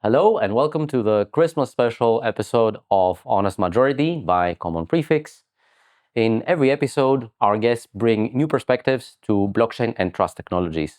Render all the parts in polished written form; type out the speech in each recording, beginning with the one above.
Hello and welcome to the Christmas special episode of Honest Majority by Common Prefix. In every episode, our guests bring new perspectives to blockchain and trust technologies.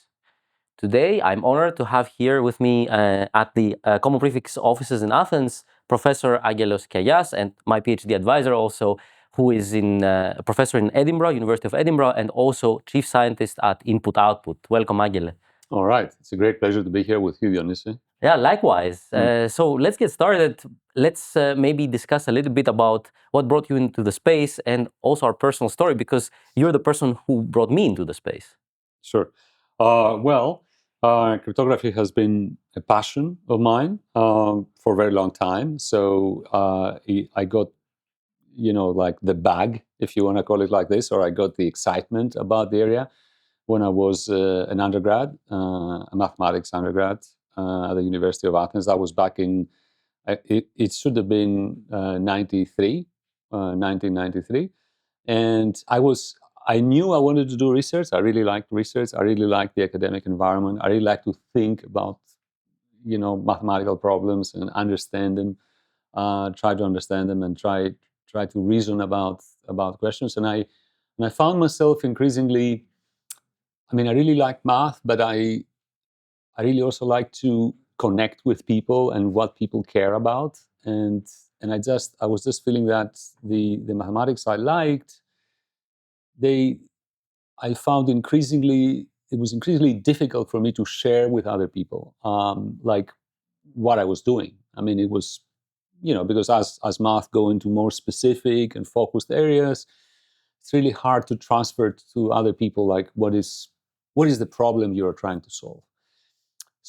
Today, I'm honored to have here with me at the Common Prefix offices in Athens, Professor Aggelos Kiayias, and my PhD advisor also, who is a professor in Edinburgh, University of Edinburgh, and also chief scientist at Input Output. Welcome, Aggelos. All right. It's a great pleasure to be here with you, Dionisi. Yeah, likewise. So let's get started. Let's maybe discuss a little bit about what brought you into the space and also our personal story, because you're the person who brought me into the space. Sure. Cryptography has been a passion of mine for a very long time. So I got, like the bug, if you want to call it like this, or I got the excitement about the area when I was an undergrad, a mathematics undergrad at the University of Athens. That was back in, it should have been 1993. And I knew I wanted to do research. I really liked research. I really liked the academic environment. I really like to think about, mathematical problems and understand them, try to understand them and try to reason about questions. And I found myself increasingly, I really like math, but I really also like to connect with people and what people care about. And I was just feeling that the mathematics I liked, I found it was increasingly difficult for me to share with other people, like what I was doing. It was, because as math go into more specific and focused areas, it's really hard to transfer to other people, like what is the problem you're trying to solve.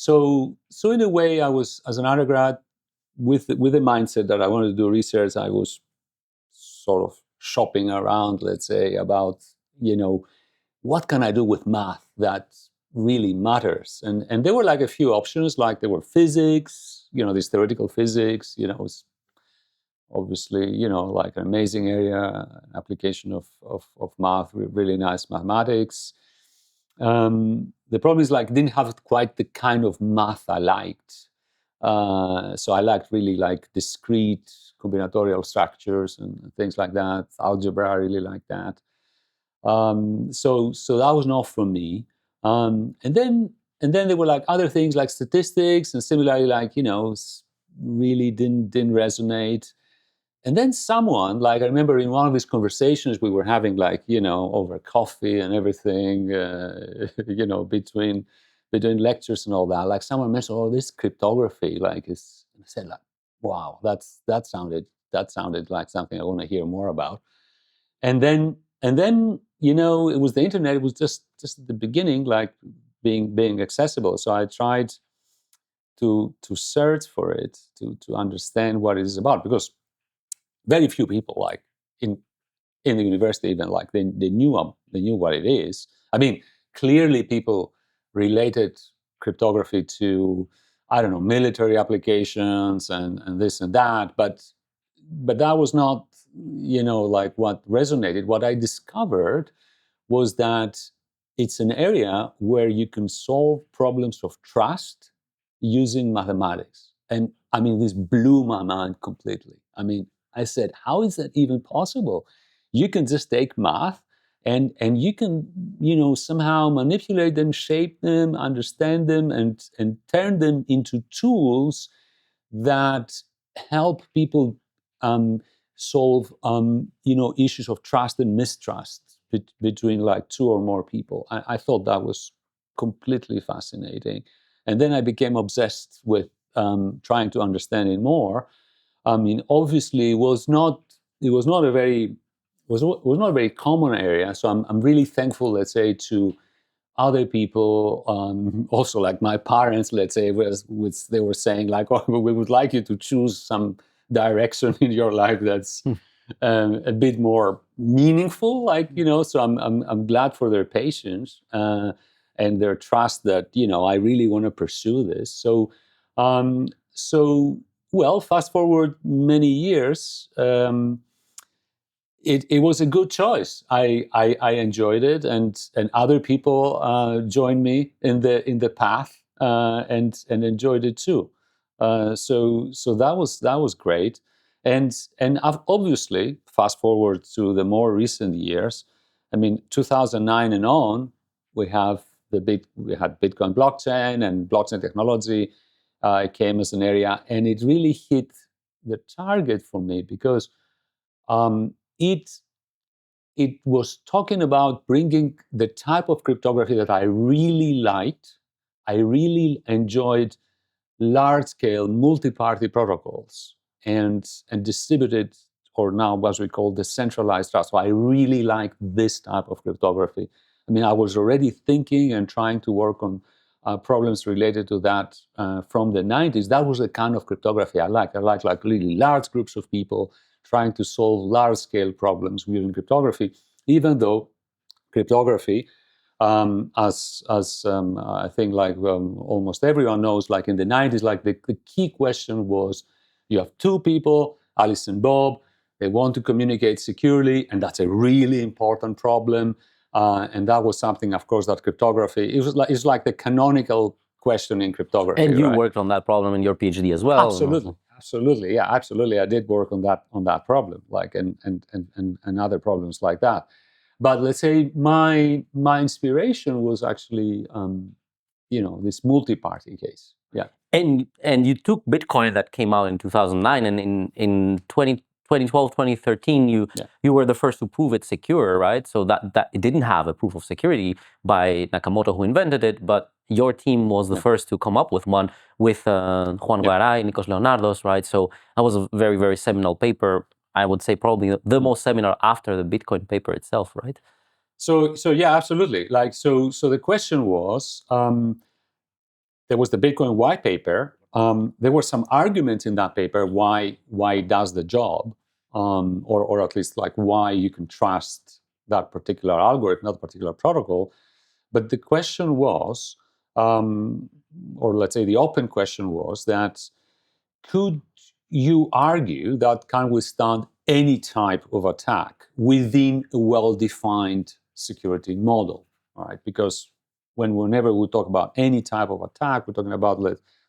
So in a way, I was, as an undergrad, with the mindset that I wanted to do research, I was sort of shopping around, let's say, about, what can I do with math that really matters? And there were like a few options, like there were physics, this theoretical physics, was obviously, like an amazing area, application of math, really nice mathematics. The problem is, like, didn't have quite the kind of math I liked. So I liked really like discrete combinatorial structures and things like that. Algebra, I really like that. So that was not for me. And then there were like other things like statistics, and similarly, like, really didn't resonate. And then someone, like, I remember in one of these conversations we were having, like, over coffee and everything, between lectures and all that, like someone mentioned, oh, this cryptography, like, is, and I said, like, wow, that sounded like something I want to hear more about. And then, it was the internet. It was just at the beginning, like being accessible. So I tried to search for it, to understand what it is about, because very few people, like in the university, even, like they knew what it is. Clearly people related cryptography to, I don't know, military applications and this and that, but that was not, like what resonated. What I discovered was that it's an area where you can solve problems of trust using mathematics. And this blew my mind completely. I said, how is that even possible? You can just take math and you can, somehow manipulate them, shape them, understand them, and turn them into tools that help people solve, issues of trust and mistrust between like two or more people. I thought that was completely fascinating. And then I became obsessed with trying to understand it more. Obviously, it was not a very common area. So I'm really thankful, let's say, to other people, also like my parents, let's say, they were saying, like, oh, we would like you to choose some direction in your life that's a bit more meaningful, like, so I'm glad for their patience and their trust that, I really want to pursue this. So well, fast forward many years, it was a good choice. I enjoyed it, and other people joined me in the path and enjoyed it too. So that was great, and obviously fast forward to the more recent years. I mean, 2009 and on, we had Bitcoin blockchain and blockchain technology. It came as an area, and it really hit the target for me because it was talking about bringing the type of cryptography that I really liked. I really enjoyed large-scale multi-party protocols and distributed, or now what we call decentralized trust. So I really like this type of cryptography. I mean, I was already thinking and trying to work on problems related to that from the 90s. That was the kind of cryptography I like. I like really large groups of people trying to solve large-scale problems using cryptography, even though cryptography, as I think like almost everyone knows, like in the 90s, like the key question was, you have two people, Alice and Bob, they want to communicate securely, and that's a really important problem. And that was something, of course, that cryptography, it's like the canonical question in cryptography. And you right? worked on that problem in your PhD as well. Absolutely, yeah, absolutely. I did work on that problem, like and other problems like that. But let's say my inspiration was actually, this multi-party case. Yeah. And you took Bitcoin that came out in 2009, and in 2012, 2013, you were the first to prove it secure, right? So that it didn't have a proof of security by Nakamoto, who invented it, but your team was the first to come up with one with Juan Guaray, Nikos Leonardos, right? So that was a very, very seminal paper. I would say probably the most seminal after the Bitcoin paper itself, right? So yeah, absolutely. Like so the question was, there was the Bitcoin white paper. There were some arguments in that paper why it does the job, or at least like why you can trust that particular algorithm, that particular protocol. But the question was, or let's say the open question was that, could you argue that can withstand any type of attack within a well-defined security model? All right, because whenever we talk about any type of attack, we're talking about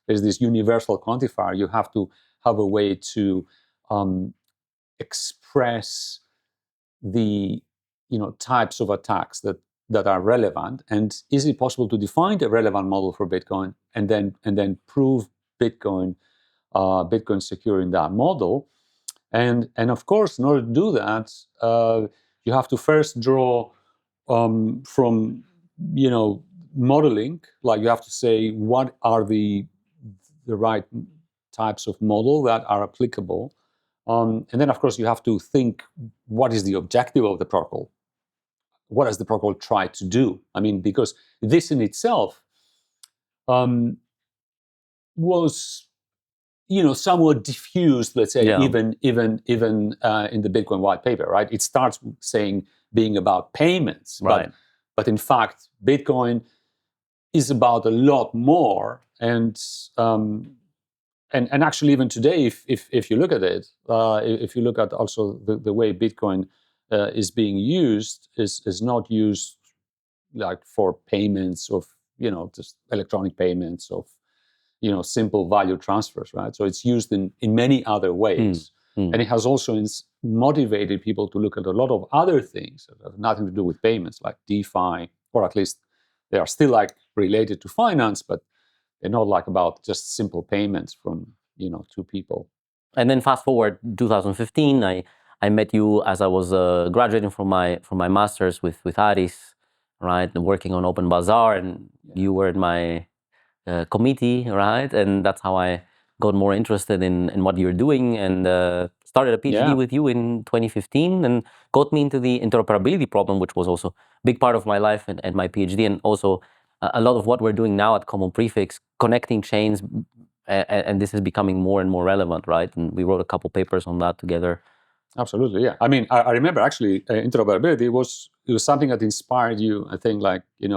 there's this universal quantifier. You have to have a way to express the types of attacks that are relevant, and is it possible to define a relevant model for Bitcoin and then prove Bitcoin secure in that model? And of course, in order to do that, you have to first draw from modeling. Like, you have to say what are the right types of model that are applicable. And then, of course, you have to think, what is the objective of the protocol? What does the protocol try to do? I mean, because this in itself was, somewhat diffused, let's say, even in the Bitcoin white paper, right? It starts saying being about payments, right. But in fact, Bitcoin is about a lot more. And actually, even today, if you look at it, if you look at also the way Bitcoin is being used, is not used like for payments of, just electronic payments of, simple value transfers, right? So it's used in many other ways. And it has also motivated people to look at a lot of other things that have nothing to do with payments, like DeFi, or at least they are still like related to finance, but they're not like about just simple payments from, two people. And then fast forward 2015, I met you as I was graduating from my master's with Aris, right, working on Open Bazaar, and you were in my committee, right? And that's how I got more interested in what you're doing, and started a PhD with you in 2015, and got me into the interoperability problem, which was also a big part of my life and my PhD, and also a lot of what we're doing now at Common Prefix, connecting chains, and this is becoming more and more relevant, right? And we wrote a couple papers on that together. Absolutely, yeah. I mean, I remember actually interoperability was something that inspired you, I think, like, in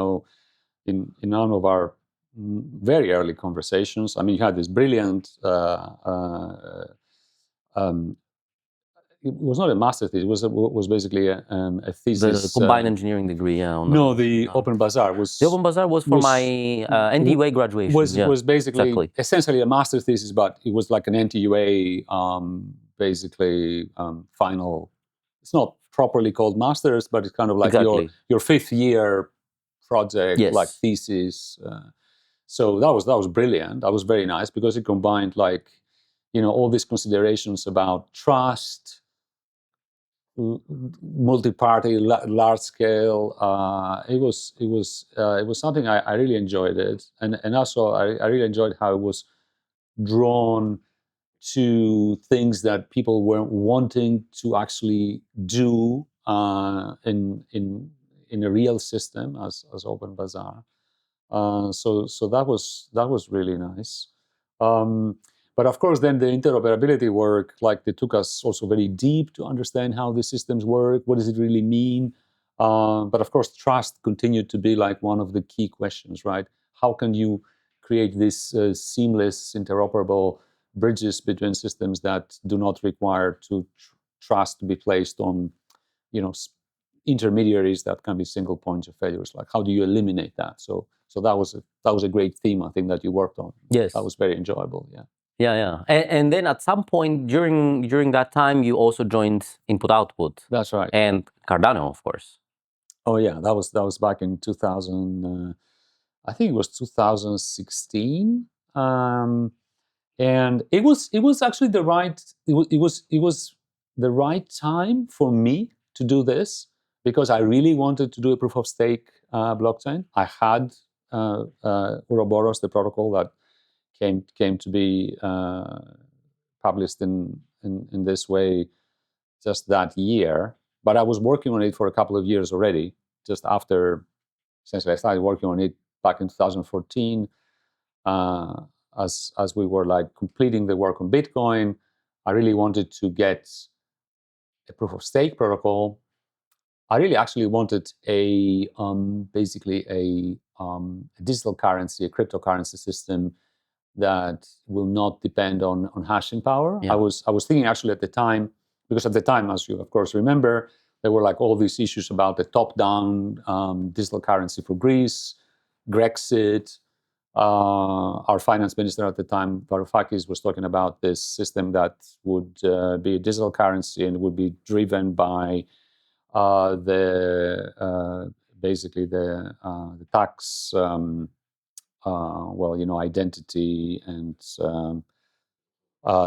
one of our very early conversations. I mean, you had this brilliant it was not a master's thesis. It was basically a thesis. The combined engineering degree, yeah. No, the Open Bazaar was. The Open Bazaar was for my NTUA graduation. Was basically exactly. essentially a master's thesis, but it was like an NTUA basically final. It's not properly called masters, but it's kind of like your fifth year project, like thesis. So that was brilliant. That was very nice because it combined like, all these considerations about trust, multi-party, large scale. It was something I really enjoyed it, and also I really enjoyed how it was drawn to things that people were wanting to actually do in a real system as Open Bazaar. So that was really nice. But of course, then the interoperability work, like they took us also very deep to understand how the systems work. What does it really mean? But of course, trust continued to be like one of the key questions, right? How can you create these seamless, interoperable bridges between systems that do not require trust to be placed on, intermediaries that can be single points of failures? Like, how do you eliminate that? So that was a great theme, I think, that you worked on. Yes, that was very enjoyable. Yeah. And then at some point during that time, you also joined Input Output. That's right. And Cardano, of course. Oh yeah, that was back in 2000. I think it was 2016. And it was actually the right the right time for me to do this, because I really wanted to do a proof of stake blockchain. I had Ouroboros, the protocol that came to be published in this way just that year, but I was working on it for a couple of years already. Just after, essentially, I started working on it back in 2014. As we were like completing the work on Bitcoin, I really wanted to get a proof of stake protocol. I really actually wanted basically a digital currency, a cryptocurrency system that will not depend on hashing power. Yeah. I was thinking actually at the time, because at the time, as you of course remember, there were like all these issues about the top-down digital currency for Greece, Grexit. Our finance minister at the time, Varoufakis, was talking about this system that would be a digital currency and would be driven by basically the tax, identity and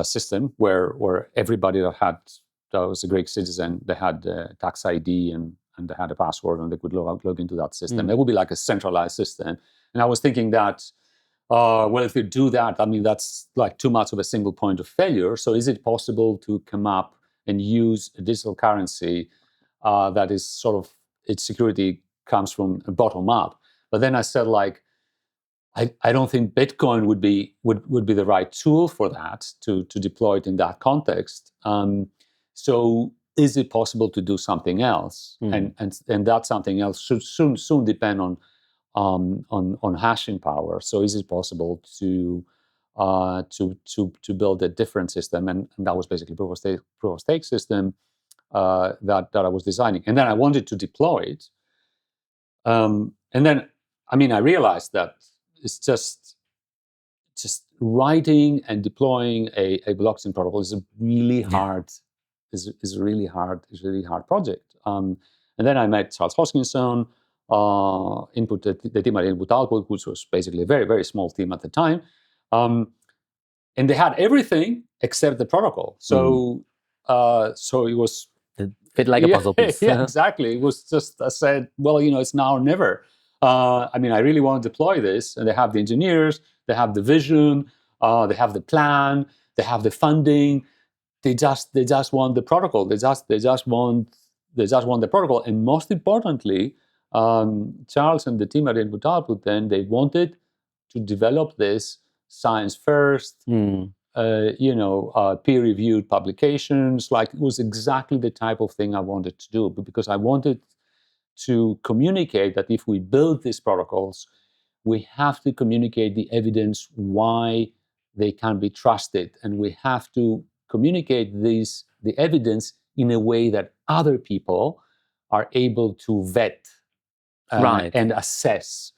system where everybody that was a Greek citizen, they had tax ID and they had a password and they could log into that system. It would be like a centralized system. And I was thinking that, if you do that, I mean, that's like too much of a single point of failure. So is it possible to come up and use a digital currency that is sort of, its security comes from a bottom up? But then I said, like, I don't think Bitcoin would be the right tool for that, to deploy it in that context. So is it possible to do something else? And that something else should soon depend on hashing power. So is it possible to build a different system? And that was basically proof of stake system that I was designing. And then I wanted to deploy it. And then, I mean, I realized that it's just writing and deploying a blockchain protocol is a really hard is a really hard project. And then I met Charles Hoskinson, the team at Input Output, which was basically a very, very small team at the time. And they had everything except the protocol. So it was, it fit like a puzzle piece. Yeah, exactly. It was just, I said, well, it's now or never. I mean, I really want to deploy this, and they have the engineers, they have the vision, they have the plan, they have the funding. They just want the protocol. They just want the protocol. And most importantly, Charles and the team at Input Output, then they wanted to develop this science first, peer-reviewed publications. Like, it was exactly the type of thing I wanted to do, because I wanted to communicate that if we build these protocols, we have to communicate the evidence why they can be trusted, and we have to communicate the evidence in a way that other people are able to vet Right. and assess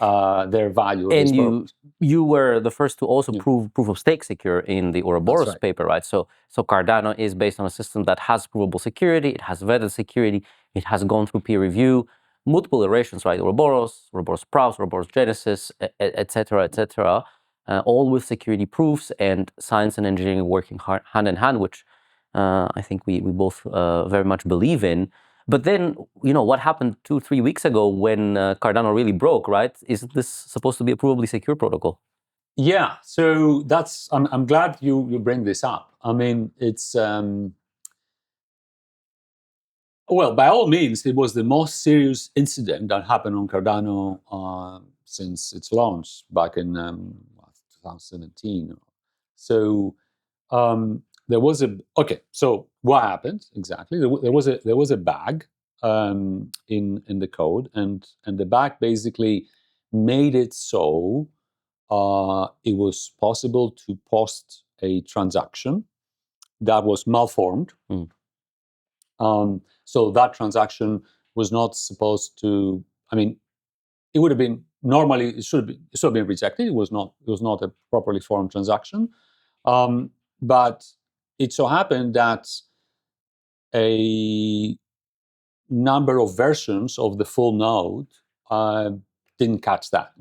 their value. And you were the first to also Yeah. prove proof of stake secure in the Ouroboros That's right. paper, right? So Cardano is based on a system that has provable security, it has vetted security, it has gone through peer review, multiple iterations, right? Ouroboros, Ouroboros Praus, Ouroboros Genesis, etc., etc., all with security proofs and science and engineering working hand in hand, which I think we both very much believe in. But then, what happened 2-3 weeks ago when Cardano really broke, right? Isn't this supposed to be a provably secure protocol? Yeah, so I'm glad you bring this up. I mean, it's well, by all means, it was the most serious incident that happened on Cardano since its launch back in 2017. So there was okay. So what happened exactly? There was a bug in the code, and the bug basically made it so it was possible to post a transaction that was malformed. So that transaction was not supposed to. I mean, it would have been normally it should have been rejected. It was not a properly formed transaction. But it so happened that a number of versions of the full node didn't catch that.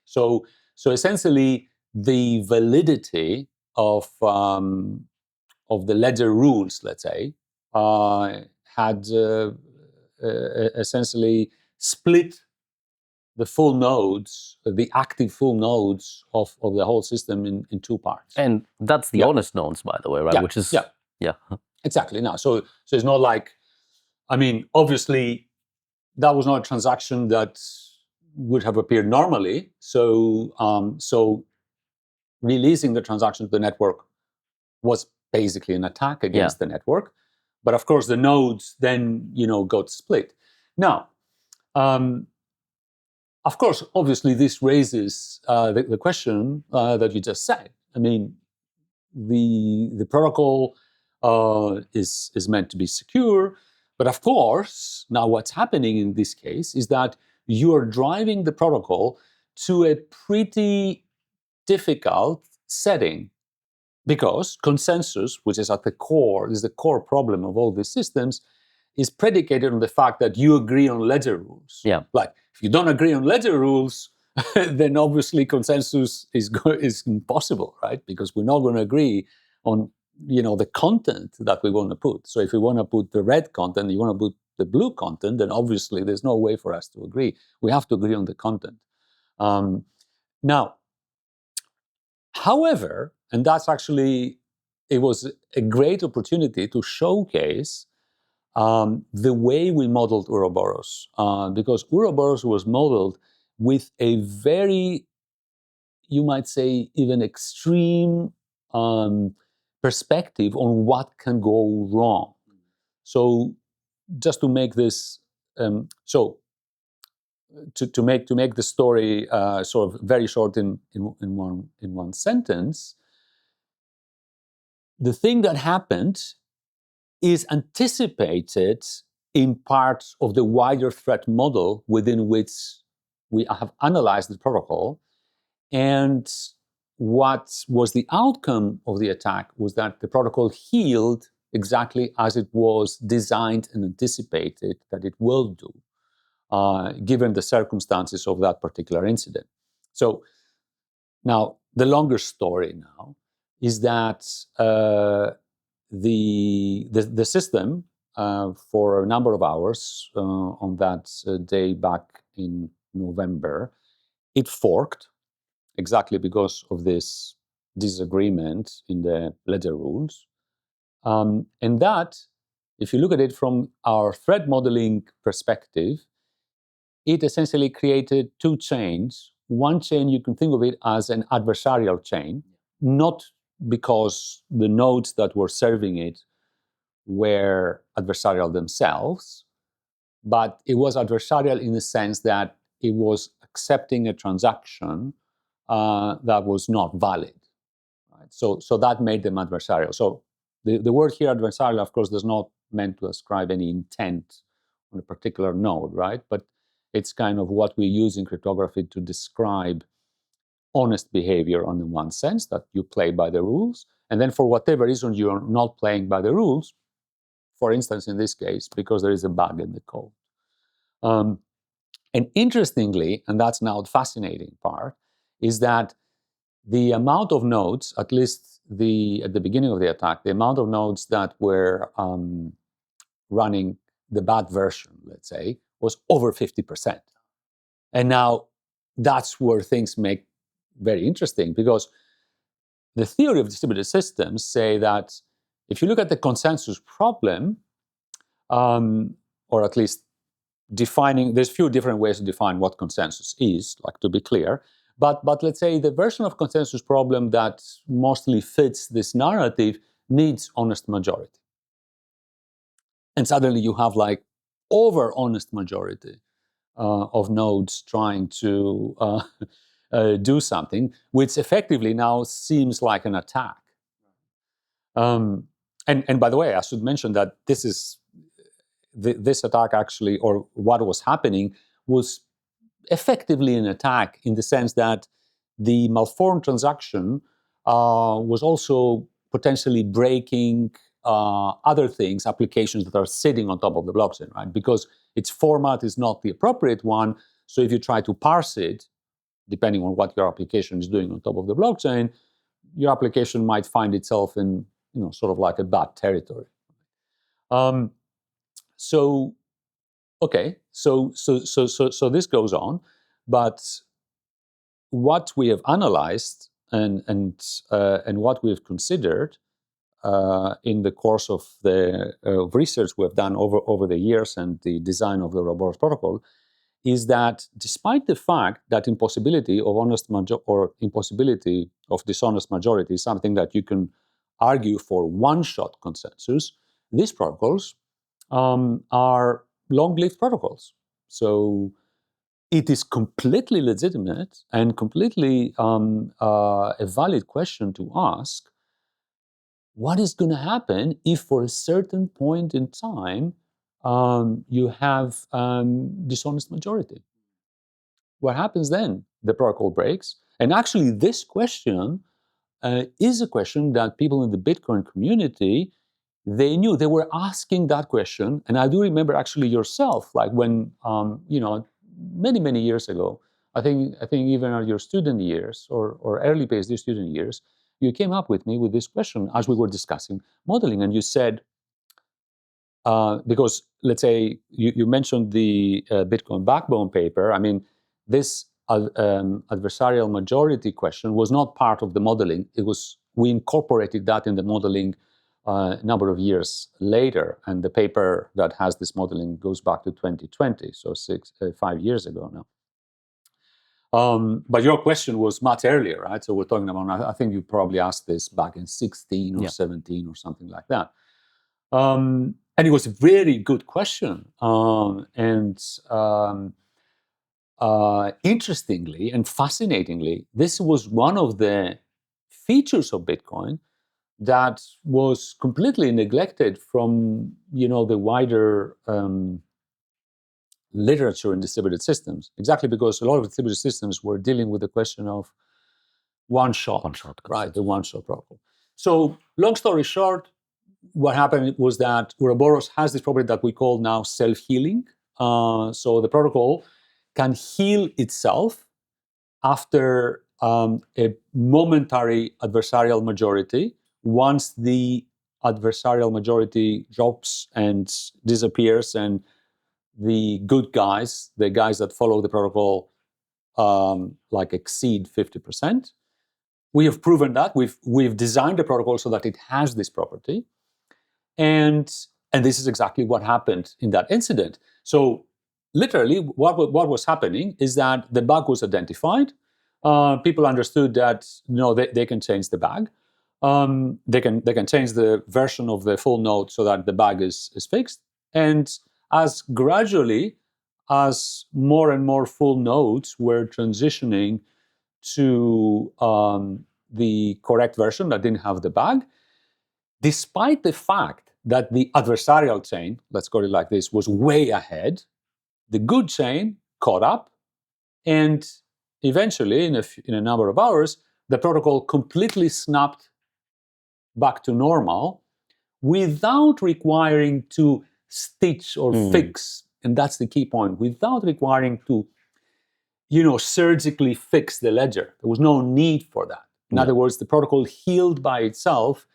So essentially, the validity of the ledger rules, let's say, had essentially split the full nodes, the active full nodes of the whole system in two parts. And that's the honest nodes, by the way, right? Yeah. Which is yeah. Exactly. Now, so it's not like, I mean, obviously, that was not a transaction that would have appeared normally. So releasing the transaction to the network was basically an attack against the network. But of course, the nodes then got split. Now, of course, obviously, this raises the question that you just said. I mean, the protocol is meant to be secure, but of course, now what's happening in this case is that you are driving the protocol to a pretty difficult setting, because consensus, which is at the core, is the core problem of all these systems, is predicated on the fact that you agree on ledger rules. Yeah. Like, if you don't agree on ledger rules, then obviously consensus is impossible, right? Because we're not going to agree on the content that we want to put. So if we want to put the red content, you want to put the blue content, then obviously there's no way for us to agree. We have to agree on the content. Now, however, and that's actually, it was a great opportunity to showcase the way we modeled Ouroboros, because Ouroboros was modeled with a very, you might say, even extreme perspective on what can go wrong. So, just to make this, to make the story sort of very short in one sentence, the thing that happened is anticipated in parts of the wider threat model within which we have analyzed the protocol. And what was the outcome of the attack was that the protocol healed exactly as it was designed and anticipated that it will do, given the circumstances of that particular incident. So now, the longer story now is that the system, for a number of hours on that day back in November, it forked, exactly because of this disagreement in the ledger rules. And that, if you look at it from our threat modeling perspective, it essentially created two chains. One chain, you can think of it as an adversarial chain, not because the nodes that were serving it were adversarial themselves, but it was adversarial in the sense that it was accepting a transaction that was not valid. Right? So that made them adversarial. So the word here, adversarial, of course, does not meant to ascribe any intent on a particular node, right? But it's kind of what we use in cryptography to describe honest behavior on the one sense, that you play by the rules, and then for whatever reason you're not playing by the rules, for instance, in this case, because there is a bug in the code. And interestingly, and that's now the fascinating part, is that the amount of nodes, at least at the beginning of the attack, the amount of nodes that were running the bad version, let's say, was over 50%. And now that's where things make very interesting, because the theory of distributed systems say that if you look at the consensus problem, or at least defining, there's a few different ways to define what consensus is, like to be clear, but let's say the version of consensus problem that mostly fits this narrative needs honest majority. And suddenly you have like over honest majority of nodes trying to do something, which effectively now seems like an attack. And by the way, I should mention that this attack actually, or what was happening, was effectively an attack in the sense that the malformed transaction was also potentially breaking other things, applications that are sitting on top of the blockchain, right? Because its format is not the appropriate one. So if you try to parse it, depending on what your application is doing on top of the blockchain, your application might find itself in, sort of like a bad territory. So this goes on, but what we have analyzed and what we have considered in the course of the research we have done over the years and the design of the Ouroboros protocol is that despite the fact that impossibility of impossibility of dishonest majority is something that you can argue for one-shot consensus, these protocols are long-lived protocols. So it is completely legitimate and completely a valid question to ask, what is going to happen if for a certain point in time you have dishonest majority? What happens then? The protocol breaks. And actually, this question is a question that people in the Bitcoin community, they knew. They were asking that question. And I do remember actually yourself, like when, many, many years ago, I think even at your student years or early PhD student years, you came up with me with this question as we were discussing modeling. And you said, because let's say you mentioned the Bitcoin backbone paper. I mean, this adversarial majority question was not part of the modeling. We incorporated that in the modeling a number of years later, and the paper that has this modeling goes back to 2020, so 5 years ago now. But your question was much earlier, right? So we're talking about, I think you probably asked this back in 16 or 17 or something like that. And it was a very good question. Interestingly and fascinatingly, this was one of the features of Bitcoin that was completely neglected from, the wider literature in distributed systems, exactly because a lot of distributed systems were dealing with the question of one-shot, right? The one-shot protocol. So long story short, what happened was that Ouroboros has this property that we call now self-healing. So the protocol can heal itself after a momentary adversarial majority. Once the adversarial majority drops and disappears, and the good guys, the guys that follow the protocol, exceed 50%. We have proven that. We've designed the protocol so that it has this property. And this is exactly what happened in that incident. So literally, what was happening is that the bug was identified. People understood that they can change the bug. They can change the version of the full node so that the bug is fixed. And as gradually as more and more full nodes were transitioning to the correct version that didn't have the bug, despite the fact that the adversarial chain, let's call it like this, was way ahead. The good chain caught up, and eventually, in a number of hours, the protocol completely snapped back to normal without requiring to stitch or fix, and that's the key point, without requiring to, surgically fix the ledger. There was no need for that. In other words, the protocol healed by itself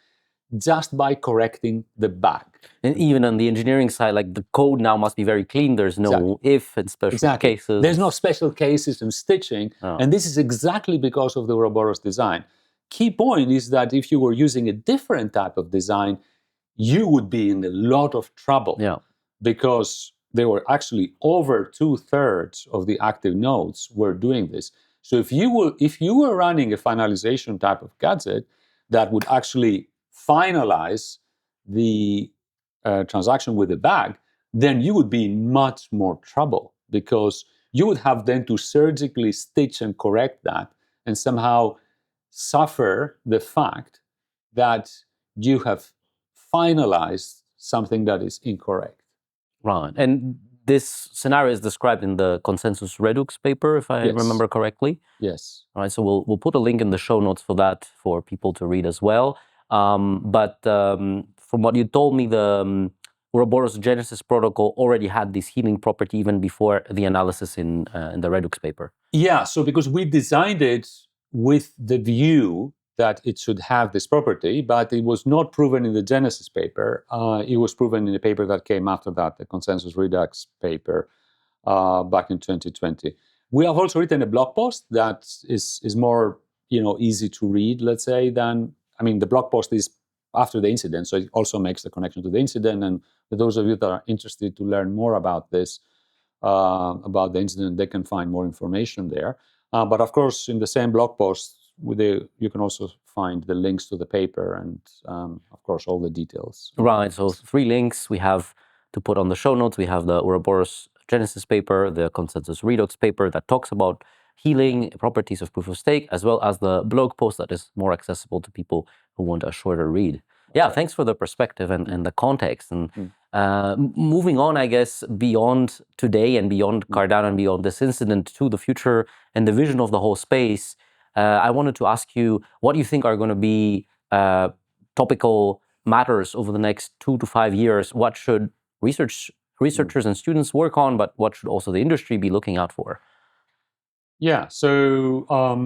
just by correcting the bug. And even on the engineering side, like the code now must be very clean. There's no if and special cases. There's no special cases and stitching. And this is exactly because of the Ouroboros design. Key point is that if you were using a different type of design, you would be in a lot of trouble. Because there were actually over 2/3 of the active nodes were doing this. So if you were running a finalization type of gadget that would actually finalize the transaction with the bag, then you would be in much more trouble, because you would have then to surgically stitch and correct that and somehow suffer the fact that you have finalized something that is incorrect. Right. And this scenario is described in the consensus redux paper, if I remember correctly. Yes. All right. So we'll put a link in the show notes for that for people to read as well. But from what you told me, the Ouroboros Genesis protocol already had this healing property even before the analysis in the redux paper. Yeah. So because we designed it with the view that it should have this property, but it was not proven in the Genesis paper. It was proven in a paper that came after that, the Consensus Redux paper, back in 2020. We have also written a blog post that is more, easy to read, let's say, than, the blog post is after the incident, so it also makes the connection to the incident. And for those of you that are interested to learn more about this, about the incident, they can find more information there. But of course, in the same blog post, you can also find the links to the paper and, of course, all the details. Right. So 3 links we have to put on the show notes. We have the Ouroboros Genesis paper, the Consensus Redux paper that talks about healing properties of proof of stake, as well as the blog post that is more accessible to people who want a shorter read. Yeah, thanks for the perspective and the context. And moving on, I guess, beyond today and beyond Cardano and beyond this incident to the future and the vision of the whole space, I wanted to ask you what you think are going to be topical matters over the next 2 to 5 years. What should researchers and students work on, but what should also the industry be looking out for? Yeah. So, a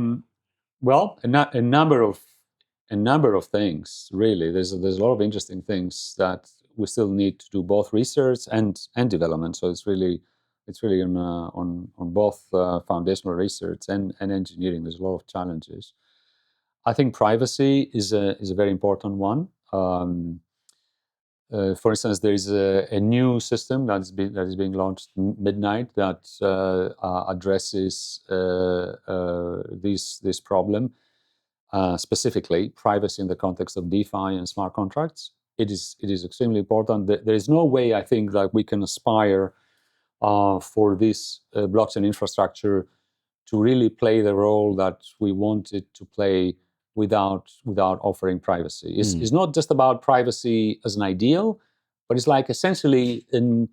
number of things, really. There's a lot of interesting things that we still need to do, both research and development. So it's really on both foundational research and engineering. There's a lot of challenges. I think privacy is a very important one. For instance, there is a new system that is being launched midnight that addresses this problem, specifically privacy in the context of DeFi and smart contracts. It is extremely important. There is no way, I think, that we can aspire for this blockchain infrastructure to really play the role that we want it to play without offering privacy. It's not just about privacy as an ideal, but it's like essentially in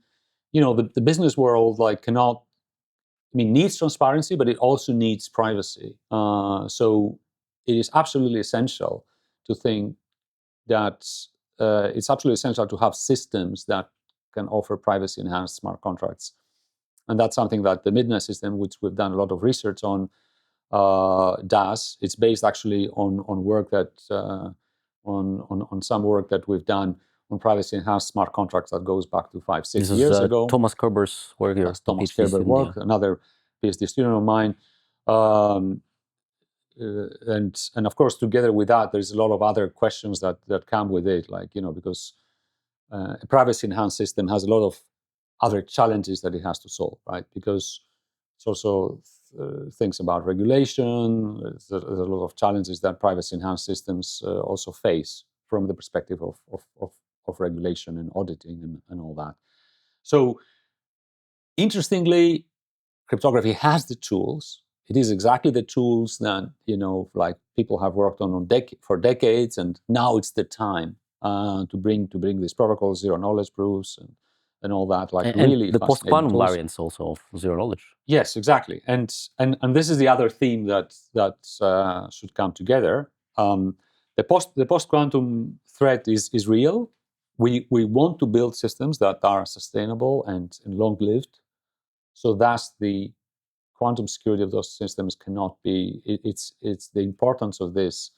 the business world needs transparency, but it also needs privacy. So it is absolutely essential to think that it's absolutely essential to have systems that can offer privacy enhanced smart contracts. And that's something that the Midnight system, which we've done a lot of research on, does. It's based actually on work that on some work that we've done on privacy enhanced smart contracts that goes back to 5-6 years ago. Thomas Kerber's work. That's Thomas Kerber's work, another PhD student of mine. And of course, together with that, there's a lot of other questions that come with it, because a privacy enhanced system has a lot of other challenges that it has to solve, right? Because it's also things about regulation. There's a lot of challenges that privacy enhanced systems also face from the perspective of regulation and auditing and all that. So, interestingly, cryptography has the tools. It is exactly the tools that people have worked on for decades, and now it's the time to bring these protocols, zero knowledge proofs, and all that. Like and really the post-quantum tools. variants also of zero knowledge. Yes, exactly. And this is the other theme that should come together. The post-quantum threat is real. We want to build systems that are sustainable and long-lived. So thus the quantum security of those systems cannot be. It's the importance of this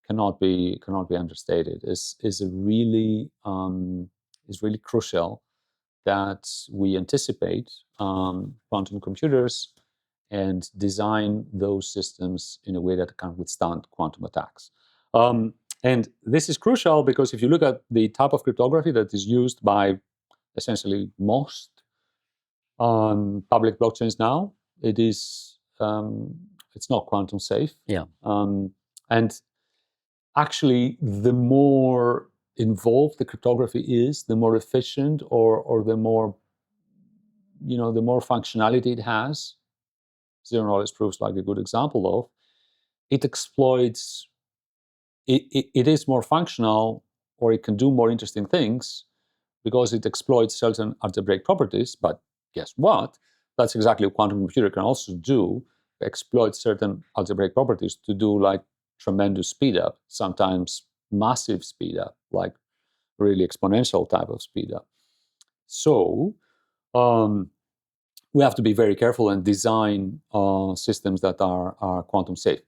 cannot be understated. Is really crucial that we anticipate quantum computers and design those systems in a way that can withstand quantum attacks. And this is crucial because if you look at the type of cryptography that is used by essentially most public blockchains now, it's not quantum safe. Yeah. And actually, the more involved the cryptography is, the more efficient or the more the more functionality it has. Zero knowledge proofs like a good example of. It exploits. It is more functional, or it can do more interesting things because it exploits certain algebraic properties. But guess what? That's exactly what quantum computer can also do. Exploit certain algebraic properties to do like tremendous speed up, sometimes massive speed up, like really exponential type of speed up. So we have to be very careful and design systems that are quantum safe.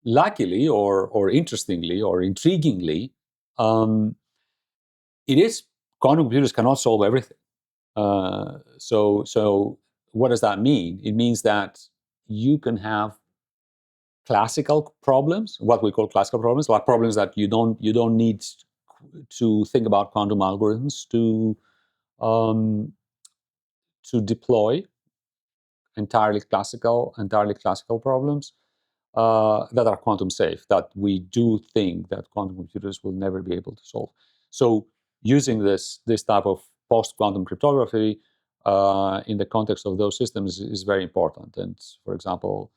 Luckily, or interestingly, or intriguingly, it is quantum computers cannot solve everything. So what does that mean? It means that you can have classical problems, what we call classical problems, like problems that you don't need to think about quantum algorithms to deploy. Entirely classical problems that are quantum safe, that we do think that quantum computers will never be able to solve. So using this type of post-quantum cryptography in the context of those systems is very important. And for example,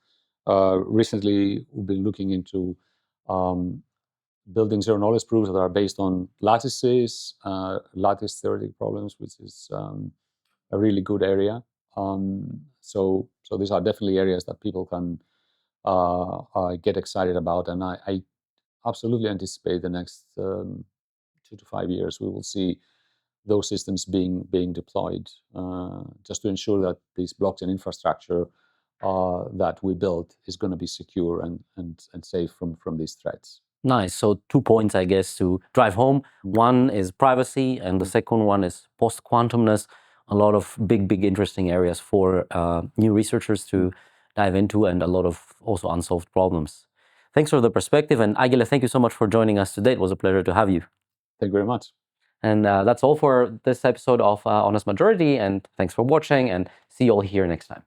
recently we've been looking into building zero knowledge proofs that are based on lattices, lattice theoretic problems, which is a really good area. So these are definitely areas that people can get excited about, and I absolutely anticipate the next 2 to 5 years we will see those systems being deployed just to ensure that this blockchain infrastructure that we built is going to be secure and safe from these threats. Nice. So 2 points, I guess, to drive home. One is privacy, and the second one is post-quantumness. A lot of big, interesting areas for new researchers to dive into, and a lot of also unsolved problems. Thanks for the perspective. And Aggelos, thank you so much for joining us today. It was a pleasure to have you. Thank you very much. And that's all for this episode of Honest Majority. And thanks for watching, and see you all here next time.